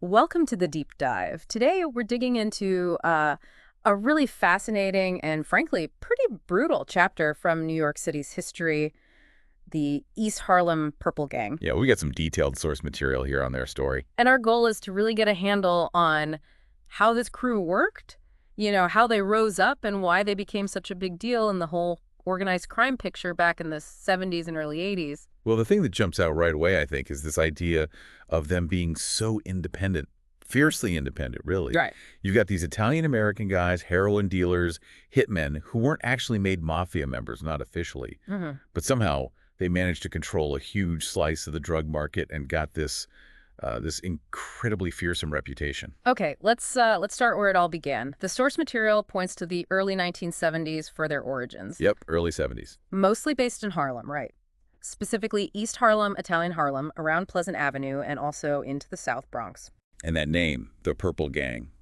Welcome to the deep dive. Today we're digging into a really fascinating and frankly pretty brutal chapter from New York City's history, the East Harlem Purple Gang. Yeah, we got some detailed source material here on their story. And our goal is to really get a handle on how this crew worked, how they rose up and why they became such a big deal in the whole organized crime picture back in the 70s and early 80s. Well, the thing that jumps out right away, I think, is this idea of them being so independent, fiercely independent, really. Right. You've got these Italian-American guys, heroin dealers, hitmen, who weren't actually made mafia members, not officially. But somehow they managed to control a huge slice of the drug market and got this incredibly fearsome reputation. Okay, let's start where it all began. The source material points to the early 1970s for their origins. Yep, early 70s. Mostly based in Harlem, right? Specifically East Harlem, Italian Harlem, around Pleasant Avenue, and also into the South Bronx. And that name, the Purple Gang,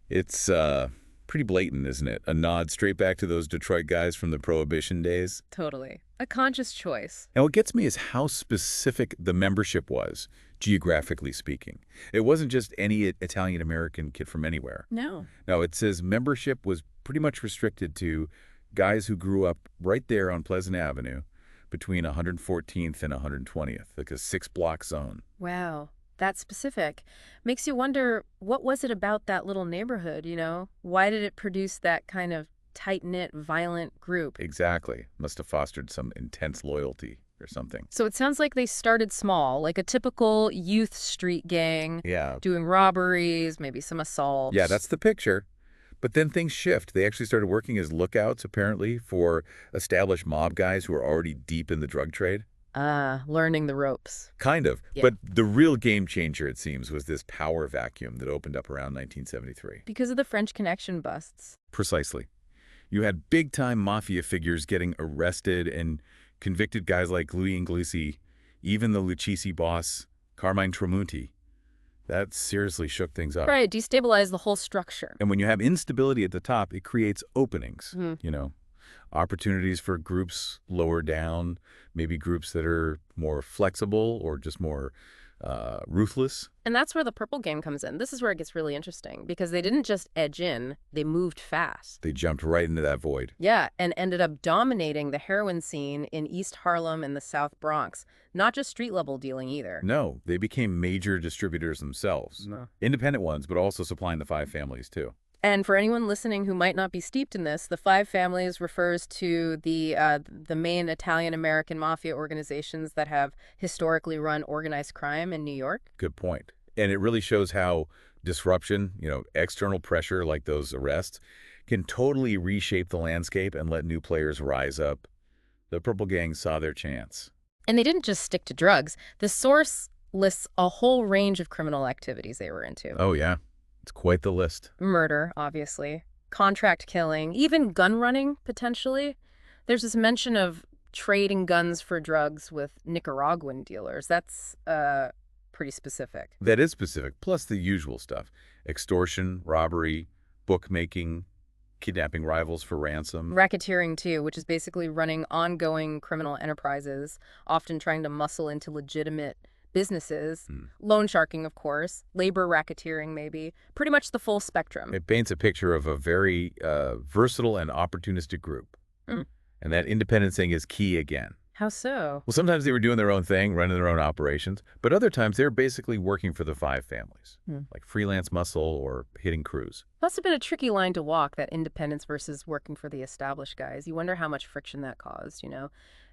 it's pretty blatant, isn't it? A nod straight back to those Detroit guys from the Prohibition days. Totally. A conscious choice. And what gets me is how specific the membership was, geographically speaking. It wasn't just any Italian-American kid from anywhere. No. No, it says membership was pretty much restricted to guys who grew up right there on Pleasant Avenue between 114th and 120th, like a 6-block zone. Wow. That's specific. Makes you wonder, what was it about that little neighborhood, Why did it produce that kind of tight-knit, violent group? Exactly. Must have fostered some intense loyalty or something. So it sounds like they started small, like a typical youth street gang, Yeah. doing robberies, maybe some assaults. Yeah, that's the picture. But then things shift. They actually started working as lookouts, apparently, for established mob guys who are already deep in the drug trade. Learning the ropes. Kind of. Yeah. But the real game changer, it seems, was this power vacuum that opened up around 1973. Because of the French Connection busts. Precisely. You had big-time mafia figures getting arrested and convicted, guys like Louis Inglisi, even the Lucchese boss, Carmine Tramunti. That seriously shook things up. Right, destabilize the whole structure. And when you have instability at the top, it creates openings, opportunities for groups lower down, maybe groups that are more flexible or just more ruthless. And that's where the Purple Gang comes in. This is where it gets really interesting, because they didn't just edge in, they moved fast. They jumped right into that void. Yeah, and ended up dominating the heroin scene in East Harlem and the South Bronx. Not just street-level dealing either. No, they became major distributors themselves. No. Independent ones, but also supplying the five families, too. And for anyone listening who might not be steeped in this, the five families refers to the main Italian-American mafia organizations that have historically run organized crime in New York. Good point. And it really shows how disruption, external pressure like those arrests, can totally reshape the landscape and let new players rise up. The Purple Gang saw their chance. And they didn't just stick to drugs. The source lists a whole range of criminal activities they were into. Oh, yeah. It's quite the list. Murder, obviously. Contract killing. Even gun running, potentially. There's this mention of trading guns for drugs with Nicaraguan dealers. That's pretty specific. That is specific, plus the usual stuff. Extortion, robbery, bookmaking, kidnapping rivals for ransom. Racketeering, too, which is basically running ongoing criminal enterprises, often trying to muscle into legitimate businesses. Loan sharking, of course. Labor racketeering, maybe. Pretty much the full spectrum. It paints a picture of a very versatile and opportunistic group. And that independence thing is key again. How so? Well, sometimes they were doing their own thing, running their own operations, but other times they were basically working for the five families, like freelance muscle or hitting crews. Must have been a tricky line to walk, that independence versus working for the established guys. You wonder how much friction that caused,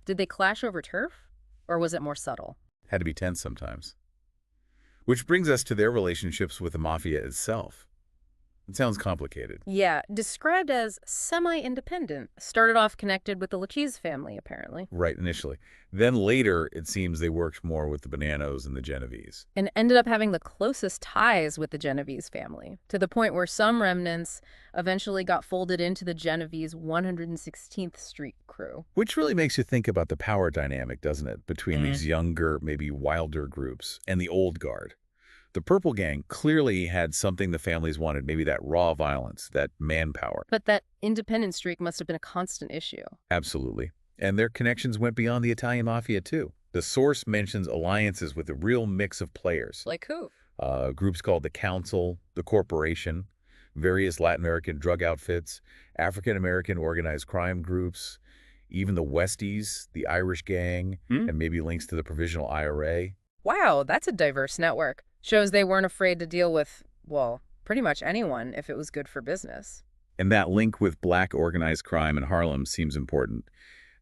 Did they clash over turf? Or was it more subtle? Had to be tense sometimes. Which brings us to their relationships with the mafia itself. It sounds complicated. Yeah, described as semi-independent. Started off connected with the Lucchese family, apparently. Right, initially. Then later, it seems they worked more with the Bonanos and the Genovese. And ended up having the closest ties with the Genovese family, to the point where some remnants eventually got folded into the Genovese 116th Street crew. Which really makes you think about the power dynamic, doesn't it, between these younger, maybe wilder groups and the old guard. The Purple Gang clearly had something the families wanted, maybe that raw violence, that manpower. But that independent streak must have been a constant issue. Absolutely. And their connections went beyond the Italian Mafia, too. The source mentions alliances with a real mix of players. Like who? Groups called the Council, the Corporation, various Latin American drug outfits, African American organized crime groups, even the Westies, the Irish Gang, and maybe links to the Provisional IRA. Wow, that's a diverse network. Shows they weren't afraid to deal with, well, pretty much anyone if it was good for business. And that link with black organized crime in Harlem seems important.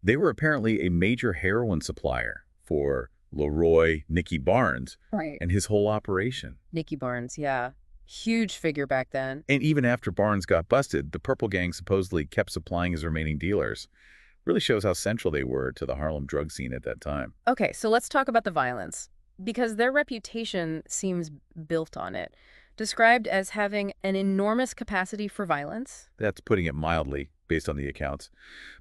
They were apparently a major heroin supplier for Leroy Nicky Barnes Right. and his whole operation. Nicky Barnes, yeah. Huge figure back then. And even after Barnes got busted, the Purple Gang supposedly kept supplying his remaining dealers. Really shows how central they were to the Harlem drug scene at that time. Okay, so let's talk about the violence, because their reputation seems built on it. Described as having an enormous capacity for violence. That's putting it mildly, based on the accounts.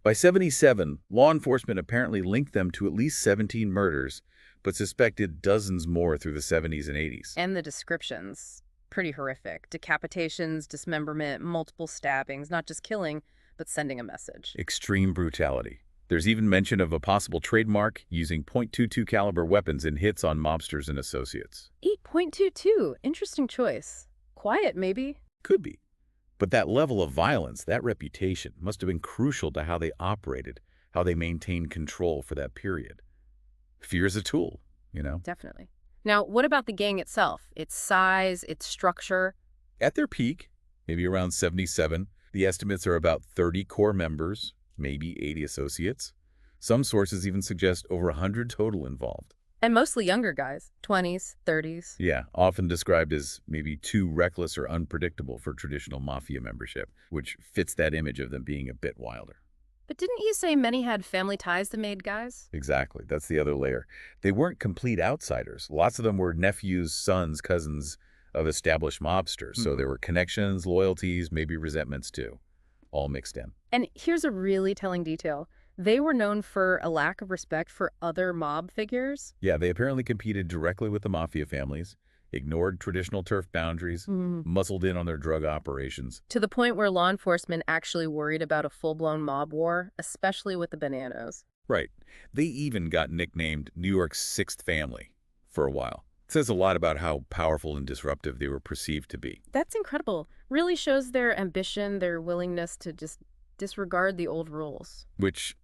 By 77, law enforcement apparently linked them to at least 17 murders, but suspected dozens more through the 70s and 80s. And the descriptions, pretty horrific. Decapitations, dismemberment, multiple stabbings, not just killing, but sending a message. Extreme brutality. There's even mention of a possible trademark using .22 caliber weapons in hits on mobsters and associates. 8.22, interesting choice. Quiet, maybe? Could be. But that level of violence, that reputation, must have been crucial to how they operated, how they maintained control for that period. Fear is a tool, you know? Definitely. Now, what about the gang itself? Its size, its structure? At their peak, maybe around 77, the estimates are about 30 core members, maybe 80 associates. Some sources even suggest over 100 total involved. And mostly younger guys, 20s, 30s. Yeah, often described as maybe too reckless or unpredictable for traditional mafia membership, which fits that image of them being a bit wilder. But didn't you say many had family ties to made guys? Exactly, that's the other layer. They weren't complete outsiders. Lots of them were nephews, sons, cousins of established mobsters, so there were connections, loyalties, maybe resentments too, all mixed in. And here's a really telling detail. They were known for a lack of respect for other mob figures. Yeah, they apparently competed directly with the mafia families, ignored traditional turf boundaries, muscled in on their drug operations. To the point where law enforcement actually worried about a full-blown mob war, especially with the Bananas. Right. They even got nicknamed New York's Sixth Family for a while. It says a lot about how powerful and disruptive they were perceived to be. That's incredible. Really shows their ambition, their willingness to just disregard the old rules. Which,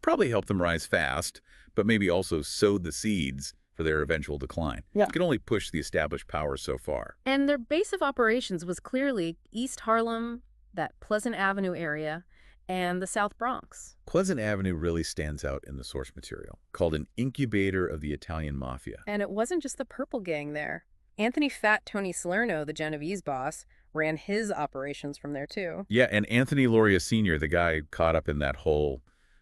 probably helped them rise fast, but maybe also sowed the seeds for their eventual decline. Yeah. It can only push the established power so far. And their base of operations was clearly East Harlem, that Pleasant Avenue area, and the South Bronx. Pleasant Avenue really stands out in the source material, called an incubator of the Italian Mafia. And it wasn't just the Purple Gang there. Anthony Fat Tony Salerno, the Genovese boss, ran his operations from there too. Yeah, and Anthony Loria Sr., the guy caught up in that whole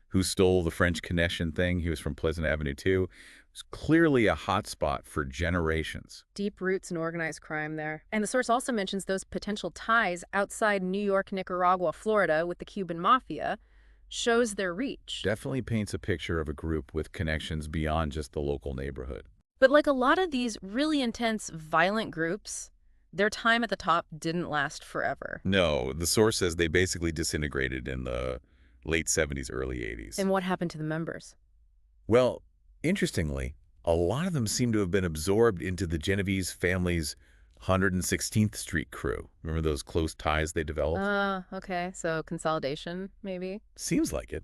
who stole the French connection thing, he was from Pleasant Avenue too, was clearly a hotspot for generations. Deep roots in organized crime there. And the source also mentions those potential ties outside New York, Nicaragua, Florida with the Cuban Mafia, shows their reach. Definitely paints a picture of a group with connections beyond just the local neighborhood. But like a lot of these really intense, violent groups, their time at the top didn't last forever. No, the source says they basically disintegrated in the late 70s, early 80s. And what happened to the members? Well, interestingly, a lot of them seem to have been absorbed into the Genovese family's 116th Street crew. Remember those close ties they developed? Okay. So consolidation, maybe? Seems like it.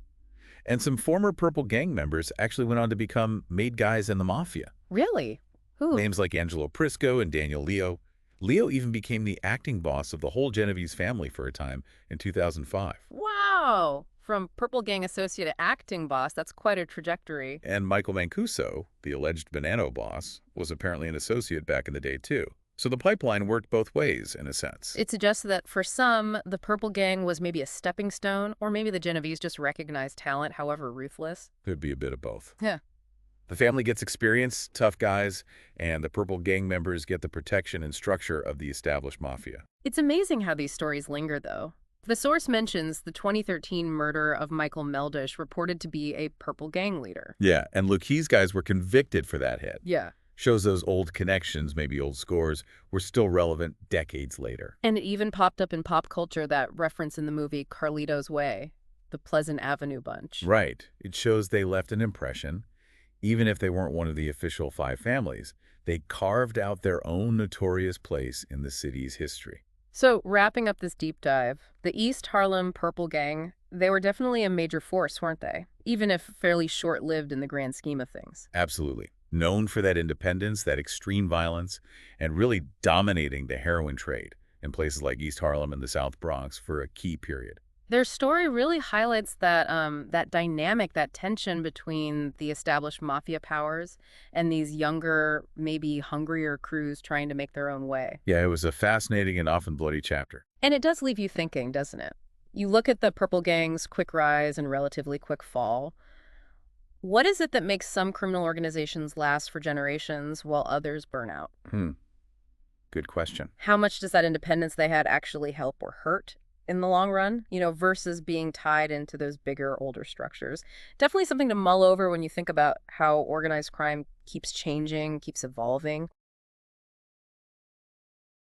And some former Purple Gang members actually went on to become made guys in the Mafia. Really? Who? Names like Angelo Prisco and Daniel Leo. Leo even became the acting boss of the whole Genovese family for a time in 2005. Wow! From Purple Gang associate to acting boss, that's quite a trajectory. And Michael Mancuso, the alleged Bonanno boss, was apparently an associate back in the day too. So the pipeline worked both ways, in a sense. It suggests that for some, the Purple Gang was maybe a stepping stone, or maybe the Genovese just recognized talent, however ruthless. Could be a bit of both. Yeah. The family gets experience, tough guys, and the Purple Gang members get the protection and structure of the established mafia. It's amazing how these stories linger, though. The source mentions the 2013 murder of Michael Meldish reported to be a Purple Gang leader. Yeah, and look, these guys were convicted for that hit. Yeah. Shows those old connections, maybe old scores, were still relevant decades later. And it even popped up in pop culture, that reference in the movie Carlito's Way, the Pleasant Avenue bunch. Right. It shows they left an impression. Even if they weren't one of the official five families, They carved out their own notorious place in the city's history. So, wrapping up this deep dive, the East Harlem Purple Gang, they were definitely a major force, weren't they? Even if fairly short-lived in the grand scheme of things. Absolutely. Known for that independence, that extreme violence, and really dominating the heroin trade in places like East Harlem and the South Bronx for a key period. Their story really highlights that dynamic, that tension between the established mafia powers and these younger, maybe hungrier crews trying to make their own way. Yeah, it was a fascinating and often bloody chapter. And it does leave you thinking, doesn't it? You look at the Purple Gang's quick rise and relatively quick fall. What is it that makes some criminal organizations last for generations while others burn out? Hmm, good question. How much does that independence they had actually help or hurt in the long run, versus being tied into those bigger, older structures? Definitely something to mull over when you think about how organized crime keeps changing, keeps evolving.